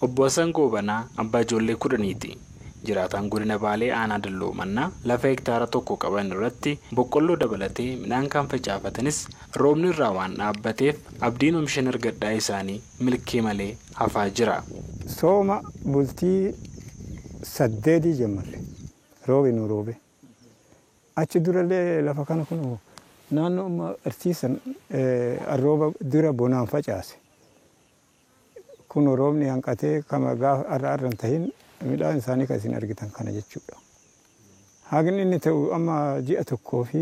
Obbo Hassan Goobanaa abbaa ijoollee 10ti. Jiraataan godina Baalee aanaa Dalloo Mannaa lafa hektaara 1 qaban irratti boqqolloo dabalatee midhaan kan facaafatanis roobni irraa waan dhaabbateef abdiin oomishan argadhaa isaanii milkii malee hafaa jira. Sooma bultii 8 jammarre roobi nu roobe. Achi durallee lafa kana kun naannoo arsiisan arrooba dura bonaan facaase. Kun roobni hanqatee kama gaafa arraan tahin midhaan isaanii kan isin argitan kana jechuudha. Hagin inni ta'u amma ji'a tokkoo fi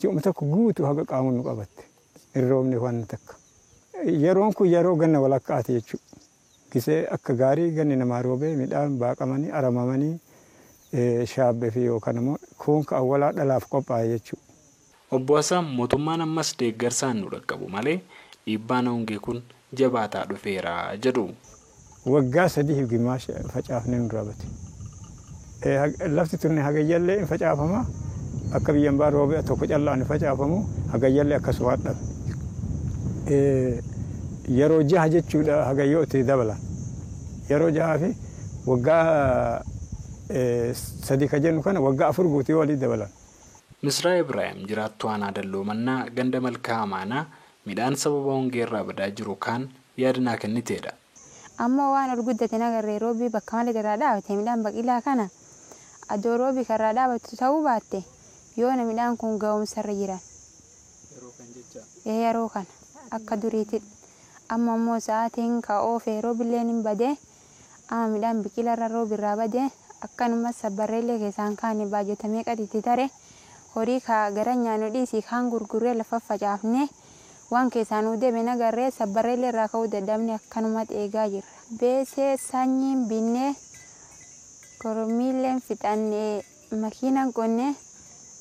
ji'uma tokko guutuu haga qaamuun nu qabatte. Roobni waan takka. Yeroon kun yeroo ganna walakkaati jechuudha. Gisee akka gaarii ganni namaa roobee midhaan baaqamanii aramamanii shaabbee fi yookaan immoo kuunka awwalaa dhalaaf qophaa'e jechuudha. Obbo Hassan mootummaan ammas deeggarsaan nu dhaqqabu malee dhiibbaan hongee kun jabaataa dhufeera jedhu. Waggaa 3 gimaasha facaafnee nu raabate. Lafti tunne hagayyallee hin facaafama akka biyyan baa roobee tokko callaan facaafamu hagayyallee akkasuma dhabe. Yeroo jaha jechuudha hagayyoo itti dabalan. Yeroo jahaa fi waggaa 3 ka jennu kana waggaa 4 guutii walii dabalan. Misraa Ibrahim jiraattuu aanaa Dalloo Mannaa ganda malkaa amaanaa midhaan sababa hongee irraa badaa jiru kaan yaadnaa kenniteedha. Amma waan arguddate nagarree roobii bakka malee irraa dhaabate midhaan baqilaa kana adoo roobii karraa dhaabatu ta'uu baatte yoona midhaan kun ga'umsarra jiran. Yeroo kana akka duriitti amma immoo sa'aatiin ka'oo fi roobilleen hin badee amma midhaan biqilarra roobirraa badee akkanuma sabbarreellee keessaan kaane baajjatamee qadiitti tare horii gara nyaannu dhiisii kaan gurguree lafa facaafnee waan keessaan deeme nagarree sabbarreellee irraa ka'uu dadhabne akkanumatti eegaa jirra. Beesee sanyiin binnee kormiilleen fixannee makiinaan qonnee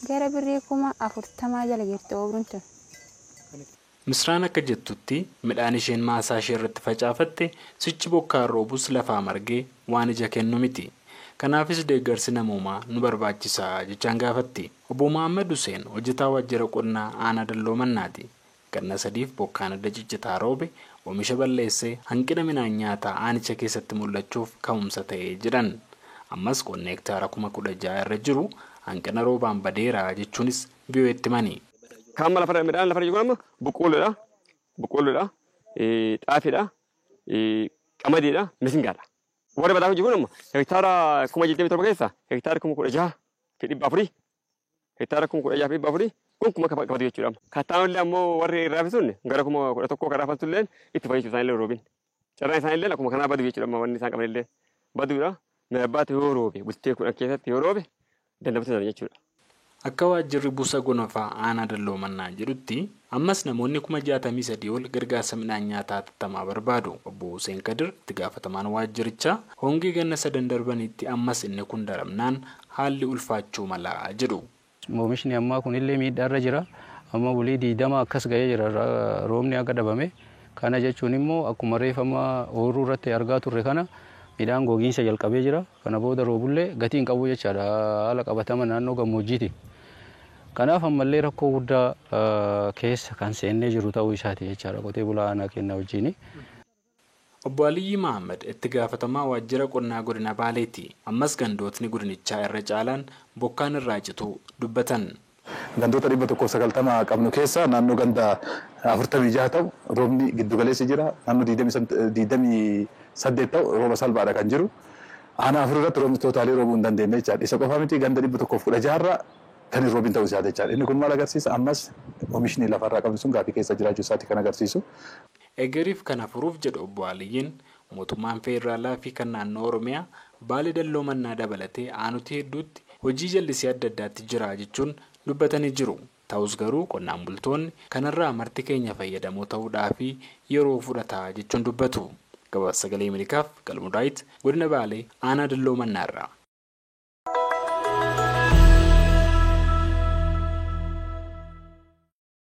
gara birrii 40,000 jala jirti oobruun tun. Misraan akka jettutti midhaan isheen maasaa ishee irratti facaafatte sichi bokkaan roobus lafaa margee waan ija kennu miti. Kanaafis deeggarsi namoomaa nu barbaachisaa jechaan gaafatti. Obbo Muhammad Hussein hojjetaa waajjira qonnaa aanaa Dalloo Mannaati. Ganna 3f bokkaan adda ciccitaa roobe oomisha balleessee hanqina midhaan nyaataa aanicha keessatti mul'achuuf ka'umsa ta'ee jiran. Ammas qonna hektaara 16,000 irra jiru hanqina roobaan badeera jechuunis biyyooti mani. Kaama lafa midhaan lafa jiru amma boqqolloodha, xaafiidha, qamadiidha, misingaadha. Warra badaa hojii kun amma hektaara 27 keessa hektaara 16,000 fi 400 hektaara 16,000 fi 400 kun kuma qabatu jechuudha. Kattaanillee ammoo warri irraa fisuun gara 11,000 karaa fasulleen itti fayyisuu isaanillee roobin. Carraan isaanillee akkuma kanaa badu jechuudha amma wanni isaan qabanillee baduudha. Meebbaatu yoo roobe bultee 10 keessatti yoo roobe dandamatu jechuudha. Akka waajjirri buusa gonofaa aanaa Dalloo Mannaa jedhutti ammas namoonni 63 ol gargaarsa midhaan nyaataa tattamaa barbaadu. Obbo Hussein Kadir itti gaafatamaan waajjirichaa hongee ganna 3 darbanitti ammas inni kun daramnaan haalli ulfaachuu mala jedhu. Oomishni ammaa kunillee miidhaarra jira. Amma bulii 20 akkas ga'ee jira roobni akka dhabame. Kana jechuun immoo akkuma reeffama oorruu irratti argaa turre kana midhaan gogiinsa jalqabee jira. Kana booda roobullee gatii hin qabu jechaadha. Haala qabatama naannoo gammoojjiiti. Kanaaf ammallee rakkoo guddaa keessa kan seennee jiru ta'uu isaati jechaadha qotee bulaa aanaa kennaa wajjin. Obbo Aliyyi Muhammad itti gaafatamaa waajjira qonnaa godina Baaleeti. Ammas gandootni godinichaa irra caalaan bokkaan irraa cituu dubbatan. Gandoota 190 qabnu keessa naannoo ganda 46 ta'u roobni giddugaleessi jira. Naannoo 28 ta'u rooba salphaadha kan jiru. Aanaa afur irratti roobni tootaalii roobuu hin dandeenye jechaadha. Isa qofa miti ganda 116 irra kan roobin ta'uu isaati jechaadha. Inni kun maal agarsiisa? Ammas oomishni lafarraa qabnu sun gaaffii keessa jiraachuu isaati kan agarsiisu. Eegariif kana furuuf jedhu Obbo Aliyyiin mootummaan feederaalaa fi kan naannoo Oromiyaa Baalee Dalloo Mannaa dabalatee aanutii hedduutti hojii jallisii adda addaatti jira jechuun dubbatanii jiru. Ta'us garuu qonnaan bultoonni kanarraa marti keenya fayyadamoo ta'uudhaaf yeroo fudhataa jechuun dubbatu. Gabaasa Sagalee Ameerikaaf Galmuu Daawit godina Baalee aanaa Dalloo Mannaarraa.